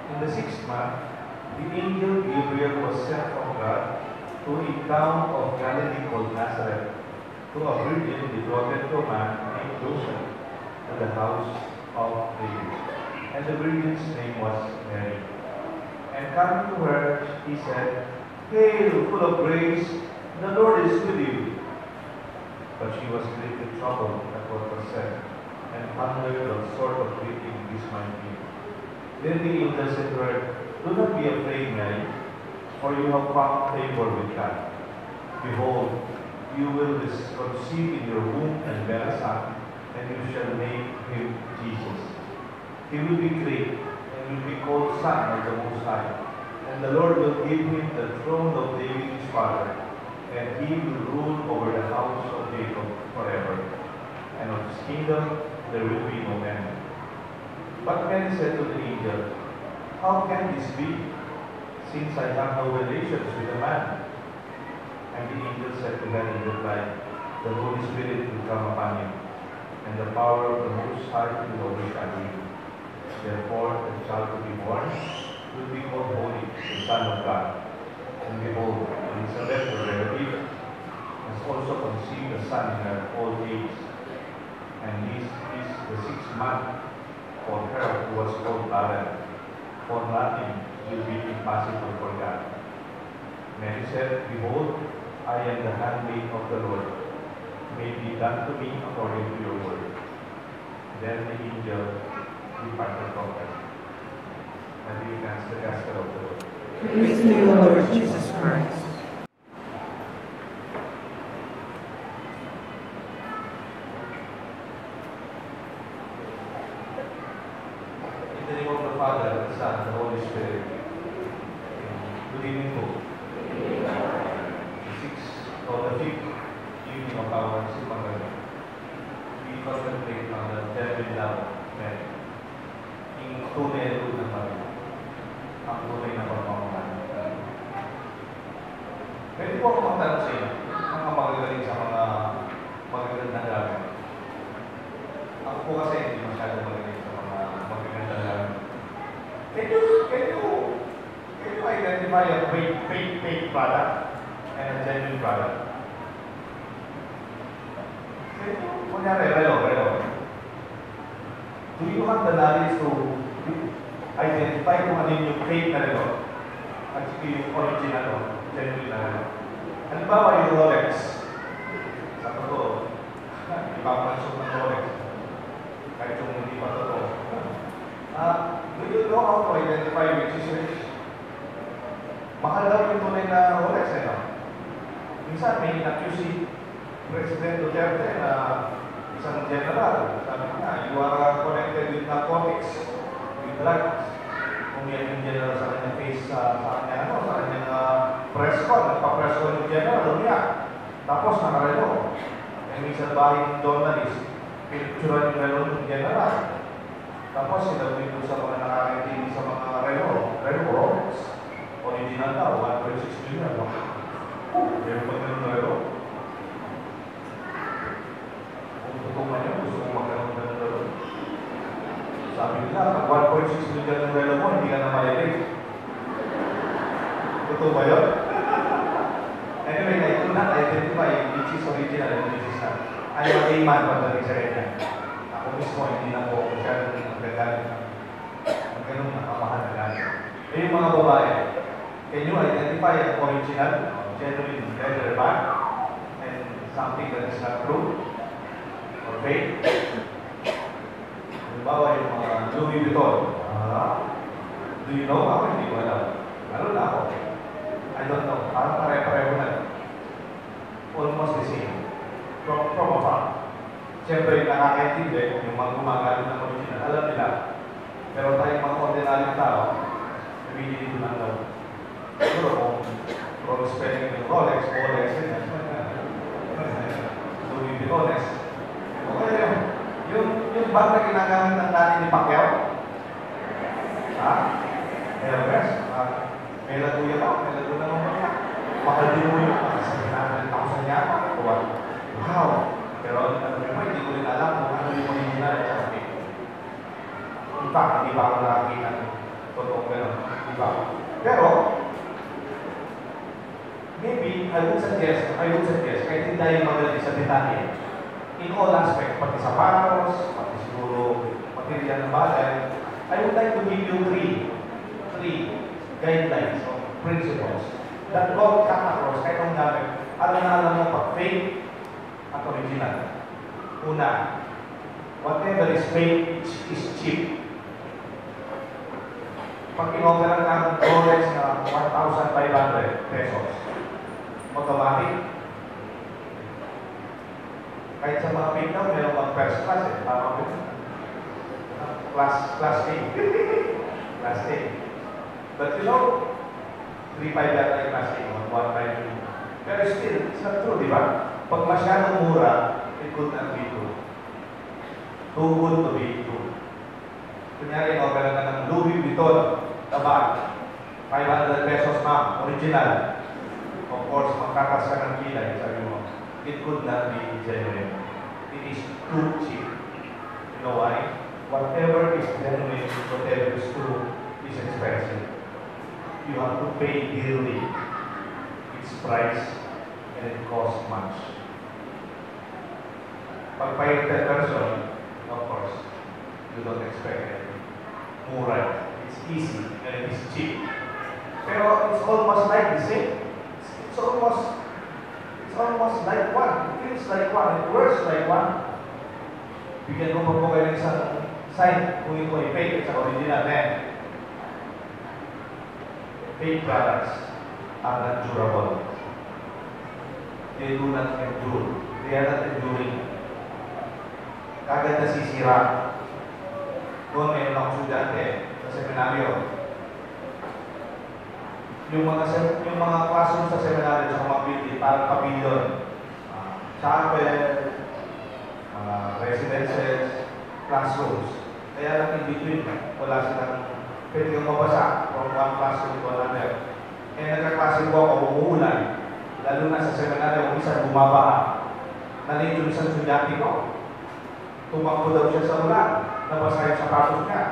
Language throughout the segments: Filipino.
In the 6th month, the angel Gabriel was sent from God to a town of Galilee called Nazareth, to a virgin betrothed to a man named Joseph, to the house of David. And the virgin's name was Mary. And coming to her, he said, "Hail, full of grace, the Lord is with you." But she was greatly troubled at what was said, and wondered what sort of greeting this might be. Then the angel said to her, "Do not be afraid, Mary, for you have found favor with God. Behold, you will conceive in your womb and bear a son, and you shall name him Jesus. He will be great, and will be called Son of the Most High. And the Lord will give him the throne of David his father, and he will rule over the house of Jacob forever. And of his kingdom there will be no end." But Mary said to the angel, "How can this be, since I have no relations with a man?" And the angel said to her in reply, "The Holy Spirit will come upon you, and the power of the Most High will overshadow you. Therefore, the child to be born will be called Holy, the Son of God. And behold, Elizabeth, your relative, has also conceived a son in her old age. And this is the 6th month for her who was called barren, for nothing will be impossible for God." Mary said, "Behold, I am the handmaid of the Lord. May it be done to me according to your word." Then the angel departed from her. And we advance the gospel of the Lord. Praise to you, Lord Jesus Christ. In the name of the Father, the Son, and the Holy Spirit. Good evening po. The 5th evening of our Sipagano, we contemplate on the genuine love of Mary. Yung tunay na ng Maria, ang tunay na pagmamahal. Pwede po ako magtanong sa inyo, mga magagaling sa mga magagandang gamit. Ako po kasi hindi masyadong magaling sa mga magagandang gamit. Can you identify a fake product and a genuine product? Kunyari, relo. Do you have the knowledge to identify kung ano yung fake na relo at yung original o genuine na relo? Halimbawa yung Rolex. Sa totoo, ipapansok ng Rolex. Kahit yung hindi pa totoo. Do you know how to identify which is which? Mahal daw yung tunay na Rolex, no? Minsan may na-QC President Duterte na isang general, sabi nga, "You are connected with narcotics, with drugs." Kung yan yung general sa kanyang face, sa kanyang press con, nagpa-press con yung general, umiyak. Tapos nakarelo. And minsan bahay ng journalist, pinicturan yung relo ng general. Tapos sinabi doon sa mga nakakaintindi sa mga relo, original daw, 1.6 million. Meron pa ganun relo. Kung ano, gusto mong magkaroon ng relo. Sabi nila, pag 1.6 million ng relo mo, hindi ka na malilate. Totoo ba yun? Anyway, I could not identify which is original and which is not. I am a layman pagdating sa kanya. Ako mismo, hindi na po masyadong nagagalit. Ang ganun nakamahal na galit. Eh, yung mga babae, can you identify an original, genuine leather bag, and something that is not true? Or fake? Halimbawa yung mga Louis Vuitton. Do you know? Ako hindi ko alam. Lalo na ako. I don't know. Parang pare-pareho na. Almost the same. From afar. Siyempre, nakakaintindi yung mga gumagamit ng original. Alam nila. Pero tayong mga ordinaryong tao, nabili dito lang daw. Siguro kung spelling ng Rolex, Louis Vuitton. Okay, yung bag na ginagamit ng dati ni Pacquiao? Hermes? May laguya ba? May laguya naman ba? Mahal din mo yun. Kasi 100,000 yata. Wow! Pero hindi ko rin alam kung ano yung original at saka fake. In fact, hindi pa ako nakakita Totoo gano'n. Diba? Pero, maybe, I would suggest, kahit hindi tayo magaling sa detalye, in all aspects, pati sa paros, pati siguro material na bagay, I would like to give you three guidelines or principles that God cut across kahit ang gamit. Alam na alam mo pag fake at original. Una, whatever is fake is cheap. Pag in-offer ng Rolex na 1,500 pesos, automatic. Kahit sa mga fake daw, meron mga first class eh. Tama ko. Class A. Class A. But you know, 3.5 yata yung class A, 1.5. Pero still, it's not true, di ba? Pag masyadong mura, it could not be true. Too good to be true. Kunyari, offer na ng Louis Vuitton, tabag, 500 pesos ma'am, original. Of course, magkakas ka ng kilay, sabi mo, it could not be genuine. It is too cheap. You know why? Whatever is genuine, whatever is true, is expensive. You have to pay dearly its price, and it costs much. Pag pirated version, of course, you don't expect it. Mura. It's easy and it is cheap. Pero it's almost like the same. It's almost like one. It feels like one. It works like one. Bigyan mo pa po kayo ng isang sign kung ito ay fake at original na. Fake products are not durable. They do not endure. They are not enduring. Kagad nasisira. Doon mayroon akong estudyante sa seminaryo. Yung mga classroom sa seminaryo sa mga building, parang pavilion. Chapel, residences, classrooms. Kaya lang in between, wala silang pwede kang mabasa from one classroom to another. Eh, nagkaklase po ako, umuulan. Lalo na sa seminaryo, kung isa bumabaha. Nalito yung isang estudyante ko. Tumakbo daw siya sa ulan. Nabasa yung sapatos niya.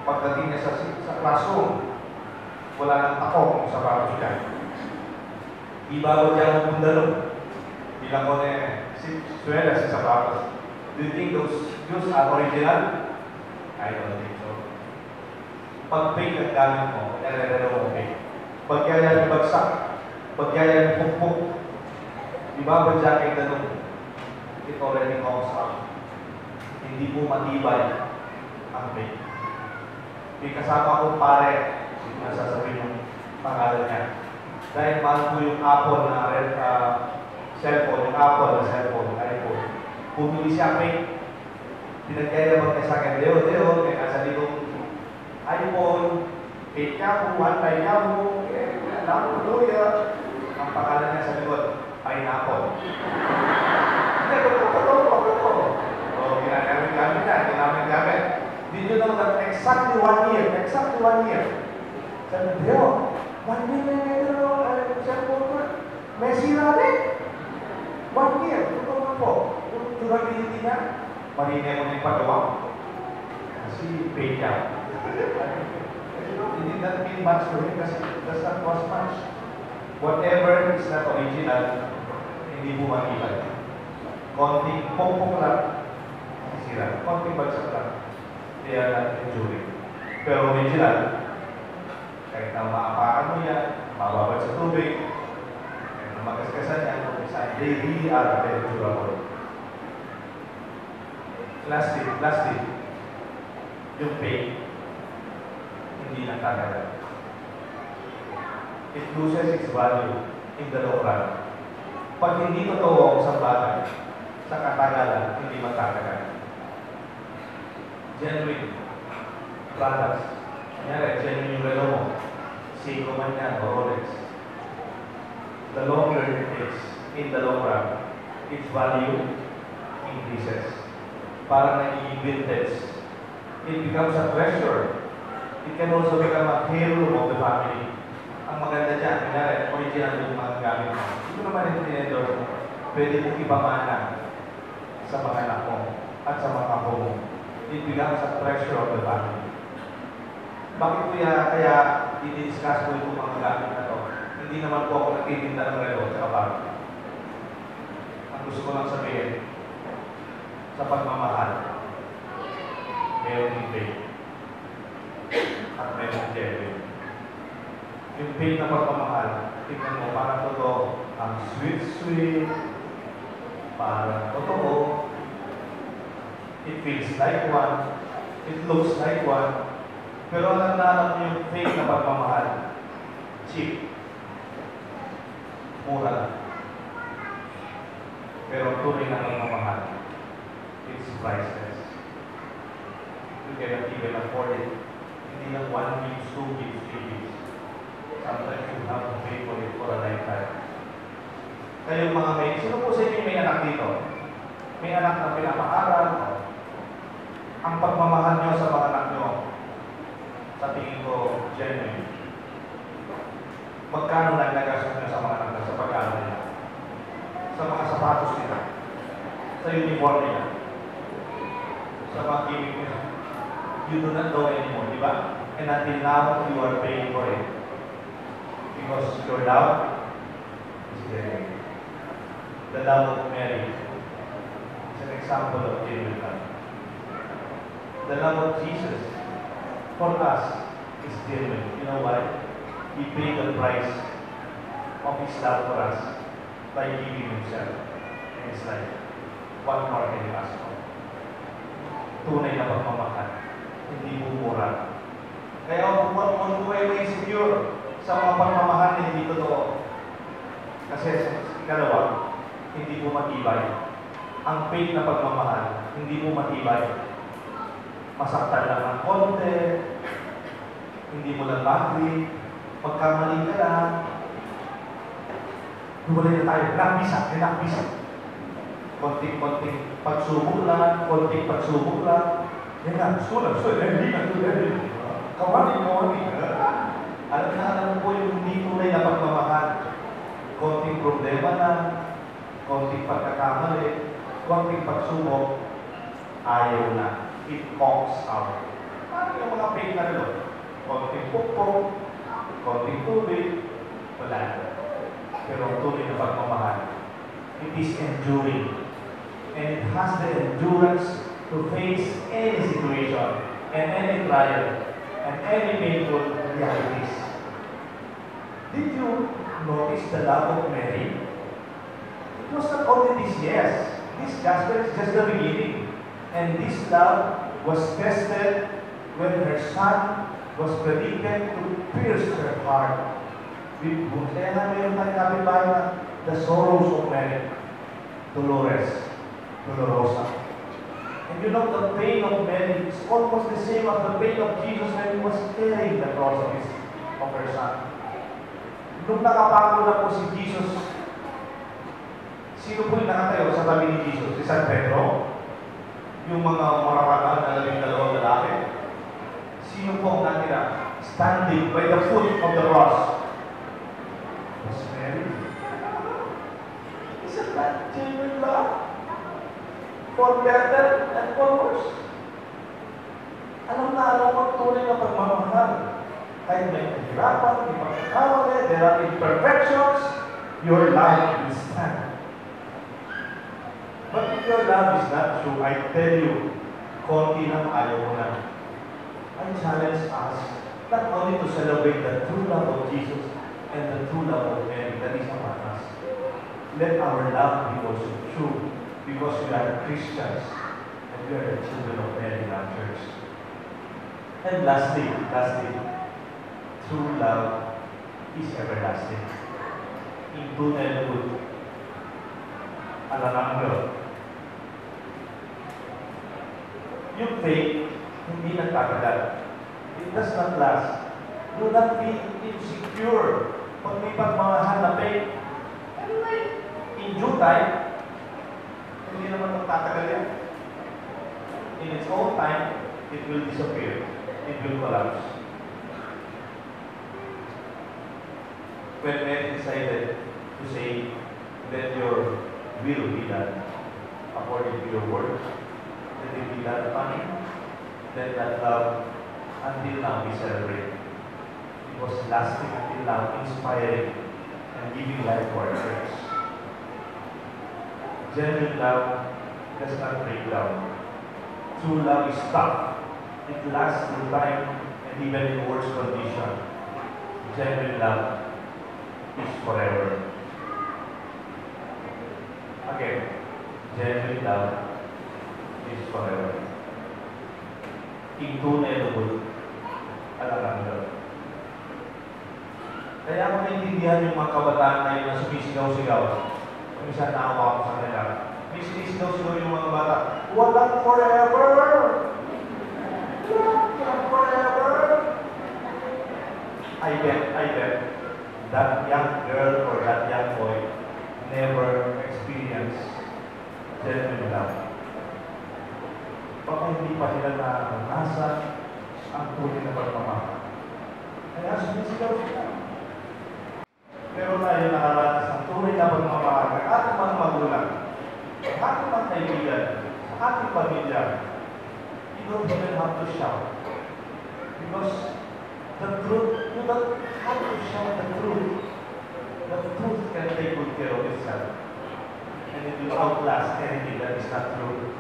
Pagdating niya sa classroom, wala nang takong yung sapatos niya. Ibago niya ang bundalo. Bilang ko na si sapatos. Do you think those shoes are original? I don't think so. Pag fake ang gamit mo, nare-relo mo fake. Pag kaya yung bagsak, pag kaya yung pukpuk, ibabadya kayo na nung it already comes out. Hindi po matibay ang fake. May kasama kong pare, hindi nasasabihin yung pangalan niya. Dahil mahal po yung Apple na cellphone, yung Apple na cellphone, iPhone. Pumili siya fake. Pinagkaya naman kayo sa akin, Deo, may nasa likong iPhone, fake ka po, one-time ka po, alam mo, Luya. Ang pangalan niya sa likod, pineapple. Hindi, totoo. So, ginamit gamit. Did you know that exactly 1 year? Sabi, Deo, 1 year na ngayon, cellphone ko, may sira rin. 1 year, totoo na po. Durability niya, marine mo na yung pagawa. Kasi fake ka. It did not mean much to him kasi it does not cost much. Whatever is not original, hindi mo makita. Konting pokpok lang, sisira. Konting bagsak lang, they are not enduring. Pero original, kahit na maapakan mo yan, mababad sa tubig, kahit na magaskasan yan, they really are very durable. Lastly, yung fake, hindi na talaga. It loses its value in the long run. Pag hindi totoo ang isang bagay, sa katagalan, hindi magtatagal. Genuine products. Kanyari, genuine yung relo mo. Seiko man yan, o Rolex. The longer it takes, in the long run, its value increases. Parang nagiging vintage. It becomes a treasure. It can also become a hero of the family. Ang maganda dyan, kanyari, original yung mga gamit mo. Ito naman yung tinendor mo. Pwede mong ipamana sa mga anak mo at sa mga apo mo. It becomes a treasure of the family. Bakit kaya i-discuss ko itong mga gamit na to? Hindi naman po ako nagtitinda ng relo sa kapag. Ang gusto ko lang sabihin, sa pagmamahal, meron yung faith. At meron genuine. Yung faith na pagmamahal, tingnan mo, parang totoo, ang sweet, parang totoo. It feels like one, it looks like one, pero ang nahanap mo yung faith na pagmamahal, cheap, mura lang. Pero tunay na pagmamahal, it's priceless. You cannot even afford it. Hindi lang 1 week, 2 weeks, 3 weeks. Sometimes you have to pay for it for a lifetime. Kayong mga sino po sa inyo may anak dito? May anak na pinapaaral. Ang pagmamahal nyo sa mga anak nyo, sa tingin ko, genuine. Magkano lang nagastos nyo sa mga anak nyo sa pag-aaral nila? Sa mga sapatos nila? Sa uniform nila? Sa mga gaming nila? You do not know anymore, di ba? And until now, you are paying for it. Because your love is genuine. The love of Mary is an example of genuine love. The love of Jesus for us is genuine. You know why? He paid the price of His love for us by giving Himself and His life. What more can you ask for? Tunay na pagmamahal. Hindi mumura. Kaya kung kayo may insecure sa mga pagmamahal na hindi totoo. Kasi ikalawa, hindi mo matibay. Ang faith na pagmamahal, hindi mo matibay. Masaktan lang ng konti, hindi mo lang bagay, magkamali ka lang. Dumalay na tayo, nakbisa. Konting-konting pagsubok lang, yan nga, sulat, hindi na. Kawani. Alam po yung hindi tunay na pagmamahal. Konting problema lang, konting pagkakamali, konting pagsubok, ayaw na. It comes out. Parang yung mga fake na rin. Konting pukpok, konting tubig, wala na. Pero ang tunay na pagmamahal, it is enduring. And it has the endurance to face any situation, and any trial, and any painful realities. Did you notice the love of Mary? It was not only this, yes. This gospel is just the beginning. And this love was tested when her son was predicted to pierce her heart with wounds. Kaya na mayroon tayong kapitbahay na the sorrows of Mary, Dolorosa. And you know, the pain of Mary is almost the same as the pain of Jesus when He was carrying the cross of her son. Nung nakapako na po si Jesus, sino po yung nakatayo sa tabi ni Jesus? Si San Pedro? Yung mga marapakan na 12 lalaki? Sino po ang natira? Standing by the foot of the cross. It was Mary. Isn't that genuine love? For better and for worse. Alam mo tunay na pagmamahal. Kahit may kahirapan, may pagkakamali, there are imperfections, your life will stand. But if your love is not true, I tell you, konti lang ayaw mo na. I challenge us not only to celebrate the true love of Jesus and the true love of Mary that is among us. Let our love be also true because we are Christians and we are the children of Mary in our church. And lastly, true love is everlasting. In tunay good, alam yung faith, hindi nagtatagal. It does not last. Do not be insecure pag may pagmamahal na faith. Anyway, in due time, hindi naman magtatagal yan. In its own time, it will disappear. It will collapse. When Mary decided to say, let your will be done according to your word, let it be done upon him, let that love until now we celebrate. It was lasting until now, inspiring and giving life to our church. Genuine love does not break down. True love is tough. It lasts through time and even in worse condition. Genuine love is forever. Again, genuine love is forever. Intunable alam. Kaya ako naintindihan yung mga kabataan na yung sumisigaw-sigaw. Kung isa naawa ko sa kanila. May sumisigaw-sigaw yung mga bata. Walang forever! Walang forever! I bet that young girl or that young boy never experienced genuine love. Baka hindi pa nila nasa ang tunay na pagmamahal. Kaya sumisigaw sila. Pero tayo nakaranas ng tunay na pagmamahal ng ating mga magulang, ng ating mga kaibigan, sa ating pamilya. You don't even have to shout. Because the truth, you don't have to shout the truth. The truth can take good care of itself. And it will outlast anything that is not true.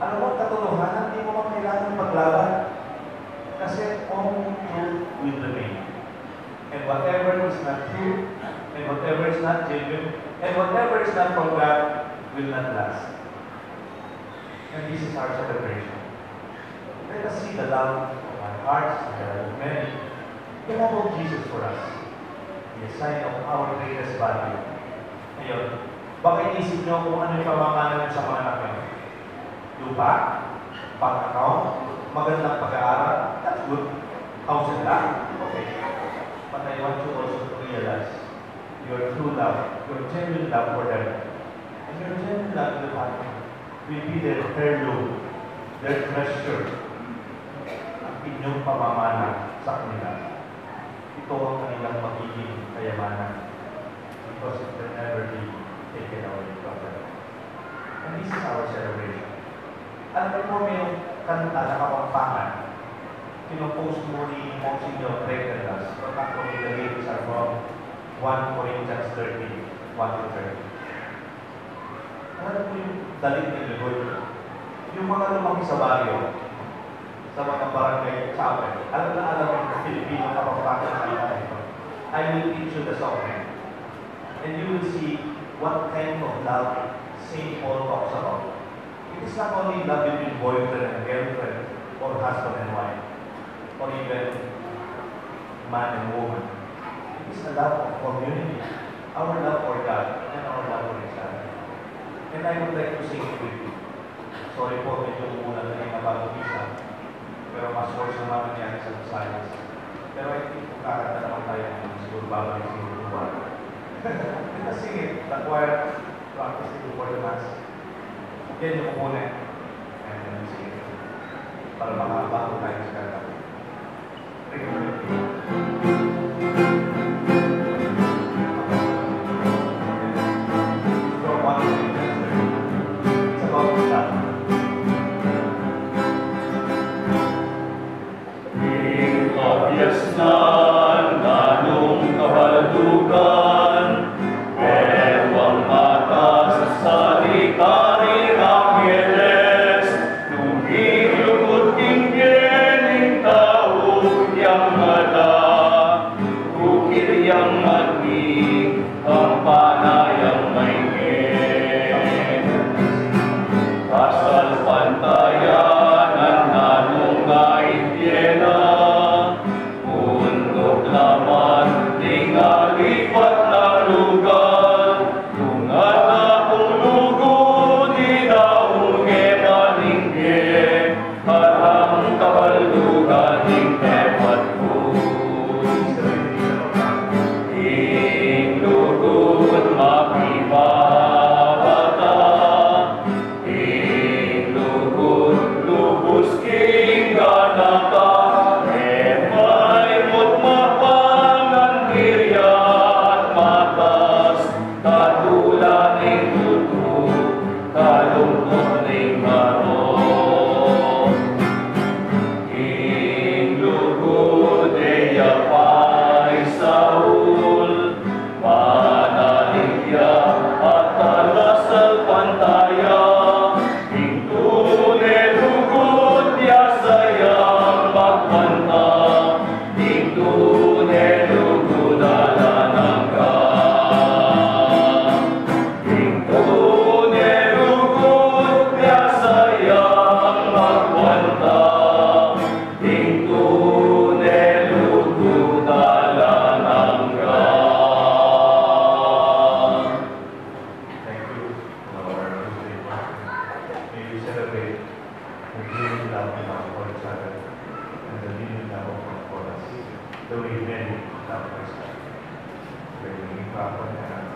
Alam mo, katotohanan, hindi mo kailangan paglaban. Kasi only truth will remain. And whatever is not true, and whatever is not genuine, and whatever is not from God will not last. And this is our celebration. Let us see the love of our hearts, the love of many, the love of Jesus for us, the sign of our greatest value. Ngayon, baka inisip nyo kung ano yung pamamanan nyo sa mga anak nyo? Lupa, bank-account, magandang pag-aaral, that's good. House and lot, okay. But I want you also to realize your true love, your genuine love for them. And your genuine love will be their heirloom, their treasure, ang inyong pamamana sa kanila. Ito ang kanilang magiging kayamanan. Because it will never be taken away from them. And this is our celebration. Alam mo may kanta na kapampangan. Kinopost mo ni Monsignor Brekendas. But actually, the lyrics are from 1 Corinthians 13, 1 to 30. Alam mo yung dalit ng lugod? Yung mga lumaki sa baryo, sa mga barangay sa amin, alam mo yung Filipino kapampangan sa ito. I will teach you the song. And you will see what kind of love St. Paul talks about. It is not only love between boyfriend and girlfriend, or husband and wife, or even man and woman. It is a love of community, our love for God, and our love for each other. And I would like to sing it with you. Sorry po, medyo muna na yung nabagong isa. Pero mas worse naman nangyari sa silence. Pero I think kung kakanta naman tayo ng siguro babalik siguro buwan. Let us sing it. The choir practicing before the mass. Yan yung muna. And then we sing it. Para makabago tayo sa kanta. Thank you. Un the way Mary loved Christ. Kaya naging papa niya